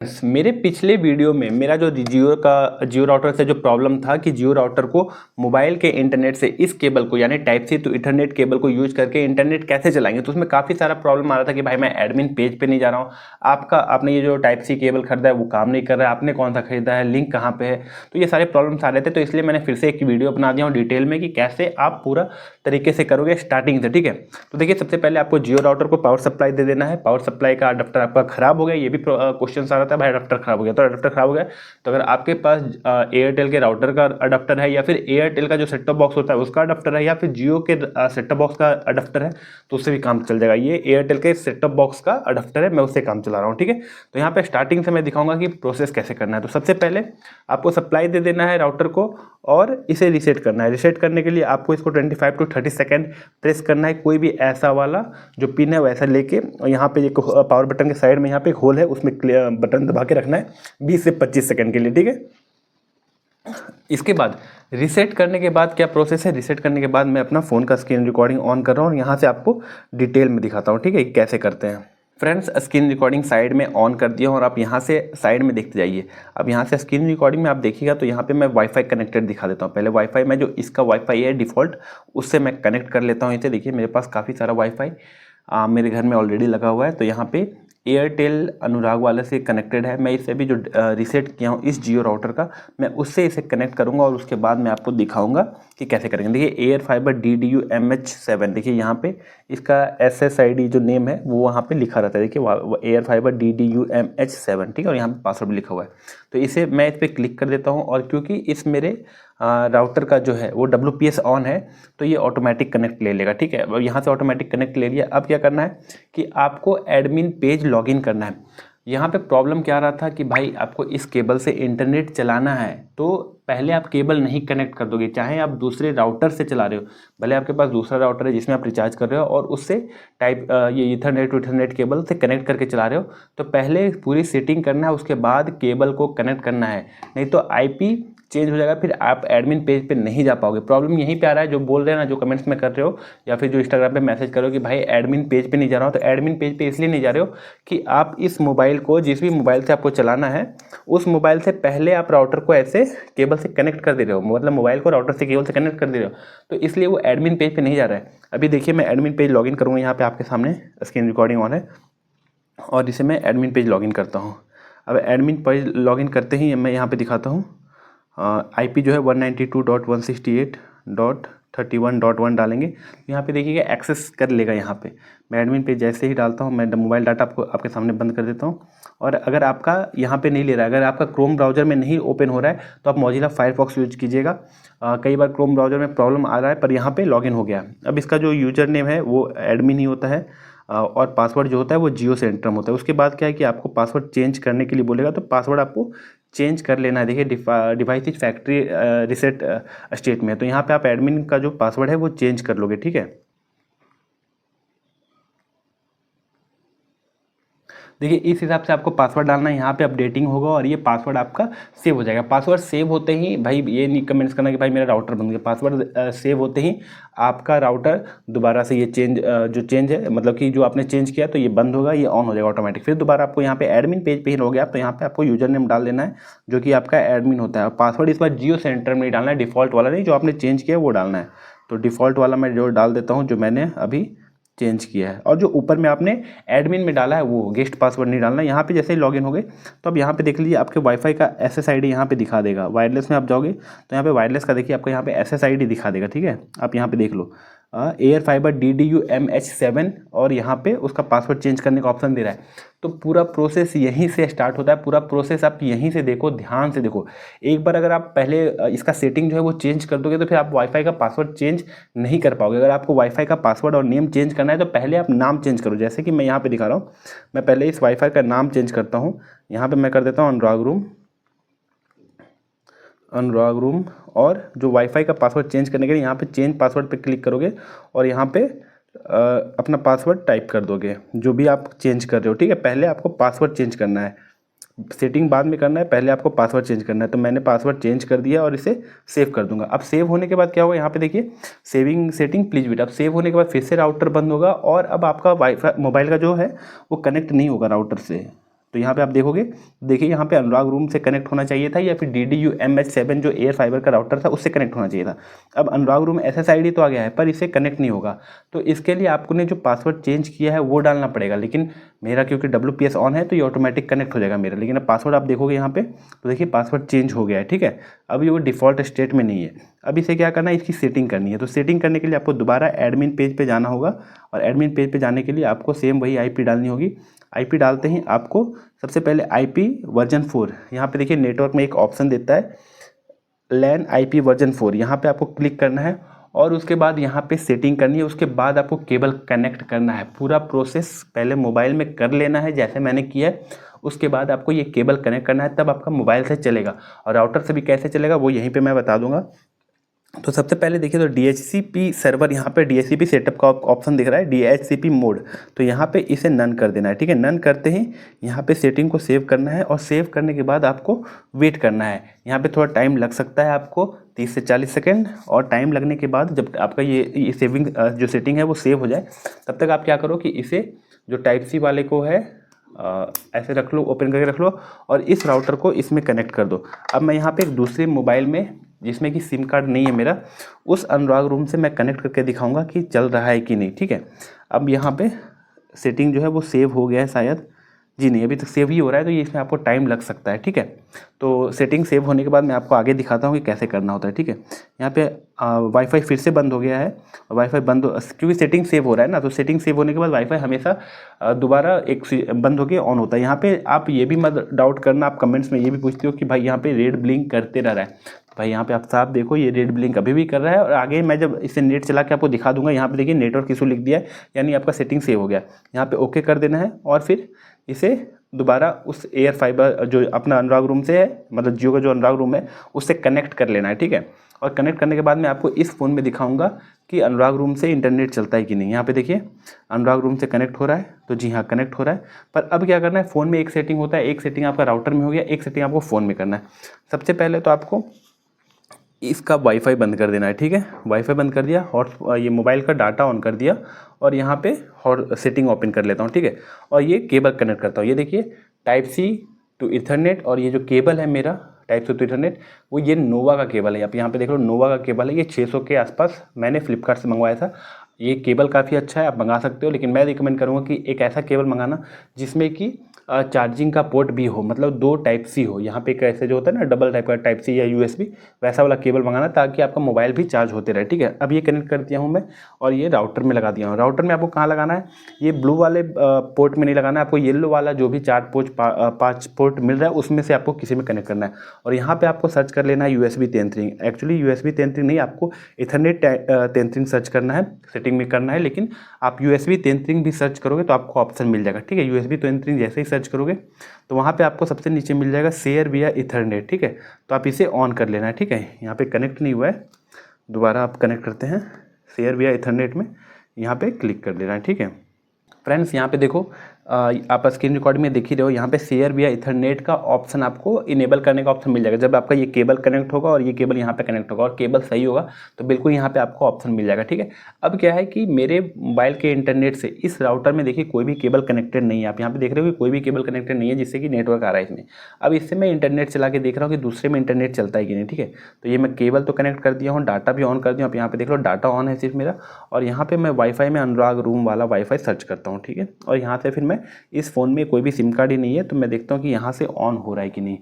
मेरे पिछले वीडियो में मेरा जो जियो राउटर से जो प्रॉब्लम था कि जियो राउटर को मोबाइल के इंटरनेट से इस केबल को यानी type C to ethernet cable को यूज करके इंटरनेट कैसे चलाएंगे, तो उसमें काफ़ी सारा प्रॉब्लम आ रहा था कि भाई मैं एडमिन पेज पे नहीं जा रहा हूँ, आपने ये जो टाइप सी केबल खरीदा है वो काम नहीं कर रहा है, आपने कौन सा खरीदा है, लिंक कहाँ पे है, तो ये सारे प्रॉब्लम्स आ रहे थे। तो इसलिए मैंने फिर से एक वीडियो बना दिया हूँ डिटेल में कि कैसे आप पूरा तरीके से करोगे स्टार्टिंग से। ठीक है, तो देखिए सबसे पहले आपको जियो राउटर को पावर सप्लाई दे देना है। पावर सप्लाई का अडाप्टर आपका खराब हो गया, ये भी क्वेश्चन आ रहा था भाई अडाप्टर खराब हो गया, तो अडाप्टर खराब हो गया तो अगर आपके पास एयरटेल के राउटर का अडाप्टर है या फिर एयरटेल का जो सेट टॉप बॉक्स होता है उसका अडाप्टर है या फिर जियो के सेट टॉप बॉक्स का अडाप्टर है तो उससे भी काम चल जाएगा। ये एयरटेल के सेट टॉप बॉक्स का अडाप्टर है, मैं उससे काम चला रहा हूँ। ठीक है, तो यहाँ पे स्टार्टिंग से मैं दिखाऊंगा कि प्रोसेस कैसे करना है। तो सबसे पहले आपको सप्लाई दे देना है राउटर को और इसे रीसेट करना है। रीसेट करने के लिए आपको इसको 25 to 30 सेकेंड प्रेस करना है। कोई भी ऐसा वाला जो पिन है वैसा लेके और यहाँ पे एक पावर बटन के साइड में यहाँ पे एक होल है उसमें बटन दबा के रखना है 20 से 25 सेकेंड के लिए। ठीक है, इसके बाद रीसेट करने के बाद क्या प्रोसेस है, रीसेट करने के बाद मैं अपना फ़ोन का स्क्रीन रिकॉर्डिंग ऑन कर रहा हूँ और यहाँ से आपको डिटेल में दिखाता हूँ। ठीक है, कैसे करते हैं। फ्रेंड्स, स्क्रीन रिकॉर्डिंग साइड में ऑन कर दिया और आप यहाँ से साइड में देखते जाइए। अब यहाँ से स्क्रीन रिकॉर्डिंग में आप देखिएगा तो यहाँ पे मैं वाईफाई कनेक्टेड दिखा देता हूँ। पहले वाईफाई में जो इसका वाईफाई है डिफ़ॉल्ट उससे मैं कनेक्ट कर लेता हूँ। इसे देखिए मेरे पास काफ़ी सारा वाईफाई मेरे घर में ऑलरेडी लगा हुआ है। तो यहाँ पे एयरटेल अनुराग वाले से कनेक्टेड है। मैं इसे अभी जो रीसेट किया हूँ इस जियो राउटर का, मैं उससे इसे कनेक्ट करूँगा और उसके बाद मैं आपको दिखाऊंगा कि कैसे करेंगे। देखिए एयर फाइबर DDU-MH7, देखिए यहाँ पे इसका SSID जो नेम है वो वहाँ पे लिखा रहता है। देखिए एयर फाइबर DDU-MH7, ठीक है, और यहाँ पे पासवर्ड भी लिखा हुआ है। तो इसे मैं इस पर क्लिक कर देता हूँ और क्योंकि इस मेरे राउटर का जो है वो WPS ऑन है तो ये ऑटोमेटिक कनेक्ट ले लेगा। ठीक है, अब यहाँ से ऑटोमेटिक कनेक्ट ले लिया। अब क्या करना है कि आपको एडमिन पेज लॉगिन करना है। यहाँ पे प्रॉब्लम क्या आ रहा था कि भाई आपको इस केबल से इंटरनेट चलाना है तो पहले आप केबल नहीं कनेक्ट कर दोगे, चाहे आप दूसरे राउटर से चला रहे हो, भले आपके पास दूसरा राउटर है जिसमें आप रिचार्ज कर रहे हो और उससे ये ईथरनेट टू ईथरनेट केबल से कनेक्ट करके चला रहे हो, तो पहले पूरी सेटिंग करना है उसके बाद केबल को कनेक्ट करना है, नहीं तो IP चेंज हो जाएगा, फिर आप एडमिन पेज पे नहीं जा पाओगे। प्रॉब्लम यहीं पे आ रहा है, जो बोल रहे हैं ना, जो कमेंट्स में कर रहे हो या फिर जो इंस्टाग्राम पे मैसेज करो कि भाई एडमिन पेज पे नहीं जा रहा हो, तो एडमिन पेज पे इसलिए नहीं जा रहे हो कि आप इस मोबाइल को जिस भी मोबाइल से आपको चलाना है उस मोबाइल से पहले आप राउटर को ऐसे केबल से कनेक्ट कर दे रहे हो, मतलब मोबाइल को राउटर से केबल से कनेक्ट कर दे रहे हो, तो इसलिए वो एडमिन पेज पे नहीं जा रहा है। अभी देखिए मैं एडमिन पेज लॉगिन करूँगा, यहाँ पे आपके सामने स्क्रीन रिकॉर्डिंग ऑन है और इसे मैं एडमिन पेज लॉगिन करता हूँ। अब एडमिन पेज लॉगिन करते ही मैं यहाँ पे दिखाता हूँ IP जो है 192.168.31.1 डालेंगे, यहाँ पे देखिएगा एक्सेस कर लेगा। यहाँ पे मैं एडमिन पे जैसे ही डालता हूँ मैं मोबाइल डाटा आपके सामने बंद कर देता हूँ। और अगर आपका यहाँ पे नहीं ले रहा है, अगर आपका क्रोम ब्राउज़र में नहीं ओपन हो रहा है तो आप मोजिला फायरफॉक्स यूज कीजिएगा। कई बार क्रोम ब्राउज़र में प्रॉब्लम आ रहा है पर यहाँ पर लॉगिन हो गया। अब इसका जो यूजर नेम है वो एडमिन ही होता है और पासवर्ड जो होता है वो जियो से एंटर होता है। उसके बाद क्या है कि आपको पासवर्ड चेंज करने के लिए बोलेगा, तो पासवर्ड आपको चेंज कर लेना है। देखिए device is factory reset state में, तो यहाँ पे आप एडमिन का जो पासवर्ड है वो चेंज कर लोगे। ठीक है, देखिए इस हिसाब से आपको पासवर्ड डालना है। यहाँ पे अपडेटिंग होगा और ये पासवर्ड आपका सेव हो जाएगा। पासवर्ड सेव होते ही भाई ये नहीं कमेंट्स करना कि भाई मेरा राउटर बंद गया, पासवर्ड सेव होते ही आपका राउटर दोबारा से ये जो चेंज है, मतलब कि जो आपने चेंज किया तो ये बंद होगा, ये ऑन हो जाएगा ऑटोमेटिक। फिर दोबारा आपको यहाँ पे एडमिन पेज पे ही रहोगे आप, तो यहाँ पे आपको यूजर नेम डाल देना है जो कि आपका एडमिन होता है। और पासवर्ड इस बार जियो सेंटर में ही डालना है, डिफ़ॉल्ट वाला नहीं, जो आपने चेंज किया वो डालना है। तो डिफ़ॉल्ट वाला मैं जो डाल देता हूँ जो मैंने अभी चेंज किया है, और जो ऊपर में आपने एडमिन में डाला है वो गेस्ट पासवर्ड नहीं डालना। यहाँ पे जैसे ही लॉगिन हो गए तो अब यहाँ पे देख लीजिए आपके वाईफाई का SSID यहाँ पे दिखा देगा। वायरलेस में आप जाओगे तो यहाँ पे वायरलेस का देखिए आपको यहाँ पे SSID दिखा देगा। ठीक है, आप यहाँ पे देख लो एयर फाइबर DDU-MH7 और यहाँ पे उसका पासवर्ड चेंज करने का ऑप्शन दे रहा है। तो पूरा प्रोसेस यहीं से स्टार्ट होता है। पूरा प्रोसेस आप यहीं से देखो, ध्यान से देखो। एक बार अगर आप पहले इसका सेटिंग जो है वो चेंज कर दोगे तो फिर आप वाईफाई का पासवर्ड चेंज नहीं कर पाओगे। अगर आपको वाईफाई का पासवर्ड और नेम चेंज करना है तो पहले आप नाम चेंज करो, जैसे कि मैं यहाँ पे दिखा रहा हूँ। मैं पहले इस वाईफाई का नाम चेंज करता हूँ। यहाँ पर मैं कर देता हूँ अनुराग रूम, और जो वाईफाई का पासवर्ड चेंज करने के लिए यहाँ पे चेंज पासवर्ड पे क्लिक करोगे और यहाँ पे अपना पासवर्ड टाइप कर दोगे जो भी आप चेंज कर रहे हो। ठीक है, पहले आपको पासवर्ड चेंज करना है, सेटिंग बाद में करना है, पहले आपको पासवर्ड चेंज करना है। तो मैंने पासवर्ड चेंज कर दिया और इसे सेव कर दूंगा। अब सेव होने के बाद क्या होगा, यहाँ पे देखिए सेविंग सेटिंग प्लीज वेट। अब सेव होने के बाद फिर से राउटर बंद होगा और अब आपका वाईफाई मोबाइल का जो है वो कनेक्ट नहीं होगा राउटर से। तो यहाँ पे आप देखोगे, देखिए यहाँ पे अनुराग रूम से कनेक्ट होना चाहिए था या फिर DDU-MH7 जो एयर फाइबर का राउटर था उससे कनेक्ट होना चाहिए था। अब अनुराग रूम SSID तो आ गया है पर इससे कनेक्ट नहीं होगा, तो इसके लिए आपको ने जो पासवर्ड चेंज किया है वो डालना पड़ेगा। लेकिन मेरा क्योंकि WPS ऑन है तो ये ऑटोमेटिक कनेक्ट हो जाएगा मेरा। लेकिन अब पासवर्ड आप देखोगे यहाँ पे तो देखिए पासवर्ड चेंज हो गया है, ठीक है। अब ये वो डिफ़ॉल्ट स्टेट में नहीं है। अब इसे क्या करना है, इसकी सेटिंग करनी है। तो सेटिंग करने के लिए आपको दोबारा एडमिन पेज पे जाना होगा और एडमिन पेज पे जाने के लिए आपको सेम वही IP डालनी होगी। IP डालते ही आपको सबसे पहले IP वर्जन 4, यहाँ पे देखिए नेटवर्क में एक ऑप्शन देता है LAN IP वर्जन 4, यहाँ पे आपको क्लिक करना है और उसके बाद यहाँ पे सेटिंग करनी है। उसके बाद आपको केबल कनेक्ट करना है। पूरा प्रोसेस पहले मोबाइल में कर लेना है जैसे मैंने किया है, उसके बाद आपको ये केबल कनेक्ट करना है, तब आपका मोबाइल से चलेगा। और राउटर से भी कैसे चलेगा वो यहीं पे मैं बता दूंगा। तो सबसे पहले देखिए तो DHCP सर्वर, यहाँ पे DHCP सेटअप का ऑप्शन दिख रहा है, DHCP मोड, तो यहाँ पे इसे नन कर देना है, ठीक है। नन करते ही यहाँ पे सेटिंग को सेव करना है और सेव करने के बाद आपको वेट करना है। यहाँ पे थोड़ा टाइम लग सकता है आपको 30 से 40 सेकेंड, और टाइम लगने के बाद जब आपका ये सेविंग जो सेटिंग है वो सेव हो जाए, तब तक आप क्या करो कि इसे जो Type-C वाले को है ऐसे रख लो, ओपन करके रख लो और इस राउटर को इसमें कनेक्ट कर दो। अब मैं यहाँ पे एक दूसरे मोबाइल में जिसमें कि सिम कार्ड नहीं है मेरा, उस अनुराग रूम से मैं कनेक्ट करके दिखाऊंगा कि चल रहा है कि नहीं, ठीक है। अब यहाँ पे सेटिंग जो है वो सेव हो गया है शायद, जी नहीं अभी तक सेव ही हो रहा है, तो ये इसमें आपको टाइम लग सकता है, ठीक है। तो सेटिंग सेव होने के बाद मैं आपको आगे दिखाता हूँ कि कैसे करना होता है, ठीक है। यहाँ पे वाईफाई फिर से बंद हो गया है, वाईफाई बंद क्योंकि सेटिंग सेव हो रहा है ना, तो सेटिंग सेव होने के बाद वाईफाई हमेशा दोबारा एक बंद होकर ऑन होता है। यहाँ पे आप ये भी मत डाउट करना, आप कमेंट्स में ये भी पूछते हो कि भाई यहाँ पे रेड ब्लिंक करते रह रहा है, भाई यहाँ पे आप साफ देखो ये रेड ब्लिंक अभी भी कर रहा है। और आगे मैं जब इसे नेट चला के आपको दिखा दूंगा, यहाँ पे देखिए नेटवर्क इशू लिख दिया है, यानी आपका सेटिंग सेव हो गया। यहाँ पे ओके कर देना है और फिर इसे दोबारा उस एयर फाइबर जो अपना अनुराग रूम से है, मतलब जियो का जो अनुराग रूम है उससे कनेक्ट कर लेना है, ठीक है। और कनेक्ट करने के बाद मैं आपको इस फ़ोन में दिखाऊंगा कि अनुराग रूम से इंटरनेट चलता है कि नहीं। यहाँ पे देखिए अनुराग रूम से कनेक्ट हो रहा है, तो जी हाँ कनेक्ट हो रहा है। पर अब क्या करना है, फ़ोन में एक सेटिंग होता है, एक सेटिंग आपका राउटर में हो गया, एक सेटिंग आपको फ़ोन में करना है। सबसे पहले तो आपको इसका वाईफाई बंद कर देना है, ठीक है। वाईफाई बंद कर दिया, हॉट ये मोबाइल का डाटा ऑन कर दिया और यहाँ पे हॉट सेटिंग ओपन कर लेता हूँ, ठीक है। और ये केबल कनेक्ट करता हूँ, ये देखिए Type-C टू इथरनेट, और ये जो केबल है मेरा Type-C टू इथरनेट वो ये नोवा का केबल है। आप यहाँ पे देख लो नोवा का केबल है, ये 600 के आसपास मैंने फ्लिपकार्ट से मंगवाया था। ये केबल काफ़ी अच्छा है, आप मंगा सकते हो, लेकिन मैं रिकमेंड करूँगा कि एक ऐसा केबल मंगाना जिसमें कि चार्जिंग का पोर्ट भी हो, मतलब 2 Type-C हो। यहाँ पे कैसे जो होता है ना डबल टाइप का Type-C या USB, वैसा वाला केबल मंगाना ताकि आपका मोबाइल भी चार्ज होते रहे, ठीक है। अब ये कनेक्ट कर दिया हूँ मैं और ये राउटर में लगा दिया हूँ। राउटर में आपको कहाँ लगाना है, ये ब्लू वाले पोर्ट में नहीं लगाना है, आपको येलो वाला जो भी 5 पोर्ट मिल रहा है उसमें से आपको किसी में कनेक्ट करना है। और यहाँ पर आपको सर्च कर लेना है USB 10-3, एक्चुअली USB 10-3 नहीं, आपको इथरनेट 10-3 सर्च करना है, सेटिंग में करना है। लेकिन आप USB 10-3 भी सर्च करोगे तो आपको ऑप्शन मिल जाएगा, ठीक है। USB 10-3 जैसे ही सर्च करोगे तो वहाँ पे आपको सबसे नीचे मिल जाएगा शेयर विया इथरनेट, ठीक है। तो आप इसे ऑन कर लेना है, ठीक है। यहाँ पे कनेक्ट नहीं हुआ है, दोबारा आप कनेक्ट करते हैं शेयर विया इथरनेट में, यहाँ पे क्लिक कर लेना है, ठीक है। फ्रेंड्स यहाँ पे देखो आप स्क्रीन रिकॉर्डिंग में देख ही रहे हो, यहाँ पे शेयर विया इथरनेट का ऑप्शन आपको इनेबल करने का ऑप्शन मिल जाएगा। जब आपका ये केबल कनेक्ट होगा और ये केबल यहाँ पे कनेक्ट होगा और केबल सही होगा तो बिल्कुल यहाँ पे आपको ऑप्शन मिल जाएगा, ठीक है। अब क्या है कि मेरे मोबाइल के इंटरनेट से इस राउटर में देखिए कोई भी केबल कनेक्टेड नहीं है। आप यहाँ पे देख रहे हो कि कोई भी केबल कनेक्टेड नहीं है जिससे कि नेटवर्क आ रहा है इसमें। अब इससे मैं इंटरनेट चला के देख रहा हूँ कि दूसरे में इंटरनेट चलता है कि नहीं, ठीक है। तो ये मैं केबल तो कनेक्ट कर दिया हूँ, डाटा भी ऑन कर दिया हूँ। आप यहाँ पे देख लो डाटा ऑन है सिर्फ मेरा, और यहाँ पे मैं वाईफाई में अनुराग रूम वाला वाईफाई सर्च करता हूँ, ठीक है। और यहाँ से फिर मैं इस फ़ोन में कोई भी सिम कार्ड ही नहीं है तो मैं देखता हूँ कि यहाँ से ऑन हो रहा है कि नहीं।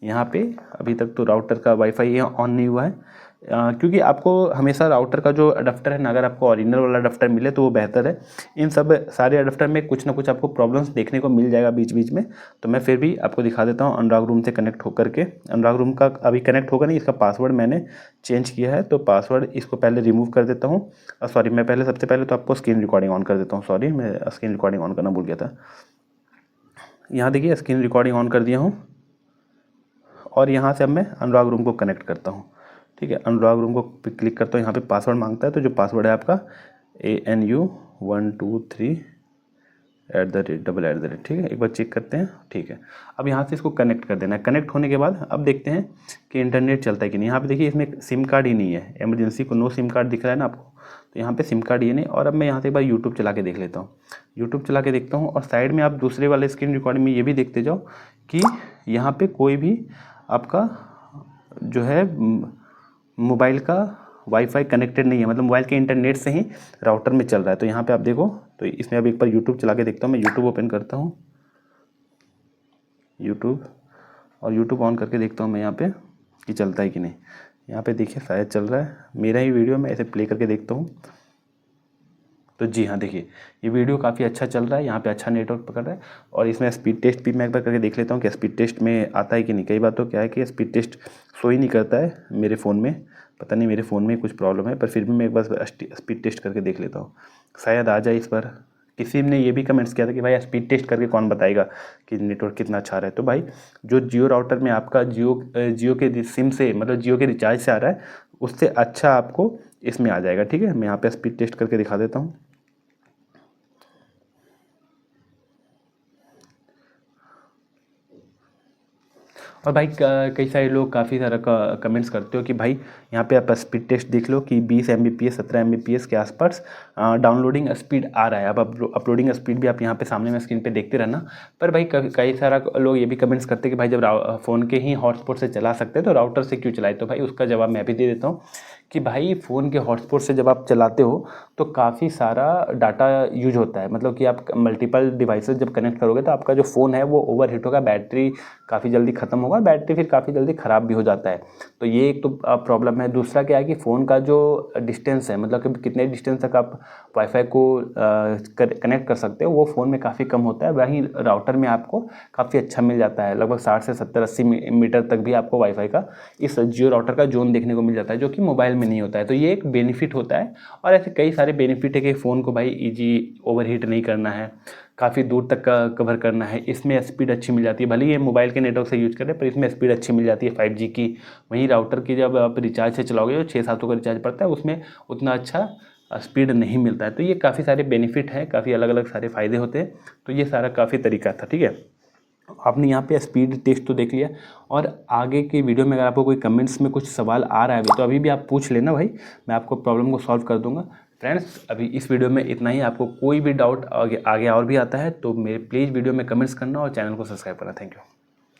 यहाँ पे अभी तक तो राउटर का वाईफाई यहाँ ऑन नहीं हुआ है, क्योंकि आपको हमेशा राउटर का जो अडप्टर है ना, अगर आपको ओरिजिनल वाला अडप्टर मिले तो वो बेहतर है। इन सब सारे अडप्टर में कुछ ना कुछ आपको प्रॉब्लम्स देखने को मिल जाएगा बीच बीच में, तो मैं फिर भी आपको दिखा देता हूँ अनुराग रूम से कनेक्ट होकर के। अनुराग रूम का अभी कनेक्ट होगा नहीं, इसका पासवर्ड मैंने चेंज किया है, तो पासवर्ड इसको पहले रिमूव कर देता हूँ। सॉरी, मैं पहले सबसे पहले तो आपको स्क्रीन रिकॉर्डिंग ऑन कर देता हूँ, सॉरी मैं स्क्रीन रिकॉर्डिंग ऑन करना भूल गया था। यहाँ देखिए स्क्रीन रिकॉर्डिंग ऑन कर दिया हूँ और यहाँ से अब मैं अनुराग रूम को कनेक्ट करता हूँ, ठीक है। अनुराग रूम को क्लिक करता हूँ, यहाँ पे पासवर्ड मांगता है, तो जो पासवर्ड है आपका ANU123 ठीक है। एक बार चेक करते हैं, ठीक है। अब यहाँ से इसको कनेक्ट कर देना है। कनेक्ट होने के बाद अब देखते हैं कि इंटरनेट चलता है कि नहीं। यहाँ पे देखिए इसमें सिम कार्ड ही नहीं है, इमरजेंसी को नो सिम कार्ड दिख रहा है ना आपको, तो यहाँ पे सिम कार्ड ये नहीं। और अब मैं यहाँ से एक बार यूट्यूब चला के देख लेता हूँ, यूट्यूब चला के देखता हूँ। और साइड में आप दूसरे वाले स्क्रीन रिकॉर्डिंग में ये भी देखते जाओ कि यहाँ पे कोई भी आपका जो है मोबाइल का वाईफाई कनेक्टेड नहीं है, मतलब मोबाइल के इंटरनेट से ही राउटर में चल रहा है। तो यहाँ पे आप देखो, तो इसमें अब एक बार यूट्यूब चला के देखता हूँ। मैं यूट्यूब ओपन करता हूँ, यूट्यूब, और यूट्यूब ऑन करके देखता हूँ मैं यहाँ पे कि चलता है कि नहीं। यहाँ पे देखिए शायद चल रहा है मेरा ही वीडियो, मैं ऐसे प्ले करके देखता हूँ। तो जी हाँ, देखिए ये वीडियो काफ़ी अच्छा चल रहा है, यहाँ पे अच्छा नेटवर्क पकड़ रहा है। और इसमें स्पीड टेस्ट भी मैं एक बार करके देख लेता हूँ कि स्पीड टेस्ट में आता है कि नहीं। कई बार तो क्या है कि स्पीड टेस्ट शो ही नहीं करता है मेरे फ़ोन में, पता नहीं मेरे फ़ोन में कुछ प्रॉब्लम है, पर फिर भी मैं एक बार स्पीड टेस्ट करके देख लेता हूँ, शायद आ जाए इस बार। किसी ने ये भी कमेंट्स किया था कि भाई स्पीड टेस्ट करके कौन बताएगा कि नेटवर्क कितना अच्छा रहा है। तो भाई जो जियो राउटर में आपका जियो के सिम से, मतलब जियो के रिचार्ज से आ रहा है, उससे अच्छा आपको इसमें आ जाएगा। ठीक है, मैं यहाँ पे स्पीड टेस्ट करके दिखा देता हूँ। और भाई कई सारे लोग काफ़ी सारा कमेंट्स करते हो कि भाई यहाँ पे आप स्पीड टेस्ट देख लो कि 20 Mbps 17 Mbps के आसपास डाउनलोडिंग स्पीड आ रहा है। अब अपलोडिंग स्पीड भी आप यहाँ पे सामने में स्क्रीन पे देखते रहना। पर भाई कई सारा लोग ये भी कमेंट्स करते हैं कि भाई जब फ़ोन के ही हॉटस्पॉट से चला सकते हैं तो राउटर से क्यों चलाए। तो भाई उसका जवाब मैं भी दे देता हूँ कि भाई फ़ोन के हॉटस्पॉट से जब आप चलाते हो तो काफ़ी सारा डाटा यूज होता है, मतलब कि आप मल्टीपल डिवाइसेस जब कनेक्ट करोगे तो आपका जो फ़ोन है वो ओवरहीट होगा, बैटरी काफ़ी जल्दी ख़त्म होगा, बैटरी फिर काफ़ी जल्दी ख़राब भी हो जाता है। तो ये एक तो प्रॉब्लम है। दूसरा क्या है कि फ़ोन का जो डिस्टेंस है, मतलब कि कितने डिस्टेंस तक आप वाईफाई को कनेक्ट कर सकते हो, वो फ़ोन में काफ़ी कम होता है। वहीं राउटर में आपको काफ़ी अच्छा मिल जाता है, लगभग 60 से 70-80 मीटर तक भी आपको वाईफाई का इस जियो राउटर का जोन देखने को मिल जाता है, जो कि मोबाइल में नहीं होता है। तो ये एक बेनिफिट होता है। और ऐसे कई सारे बेनिफिट है कि फ़ोन को भाई ईजी ओवरहीट नहीं करना है, काफ़ी दूर तक का कवर करना है, इसमें स्पीड अच्छी मिल जाती है। भले ही ये मोबाइल के नेटवर्क से यूज करें पर इसमें स्पीड अच्छी मिल जाती है 5G की। वहीं राउटर की जब आप रिचार्ज से चलाओगे, जो 600-700 का रिचार्ज पड़ता है, उसमें उतना अच्छा स्पीड नहीं मिलता है। तो ये काफ़ी सारे बेनिफिट हैं, काफ़ी अलग अलग सारे फ़ायदे होते हैं। तो ये सारा काफ़ी तरीका था। ठीक है, आपने यहाँ पे स्पीड टेस्ट तो देख लिया। और आगे के वीडियो में अगर आपको कोई कमेंट्स में कुछ सवाल आ रहा है तो अभी भी आप पूछ लेना भाई, मैं आपको प्रॉब्लम को सॉल्व कर दूंगा। फ्रेंड्स, अभी इस वीडियो में इतना ही। आपको कोई भी डाउट आगे और भी आता है तो मेरे प्लीज़ वीडियो में कमेंट्स करना और चैनल को सब्सक्राइब करना। Thank you.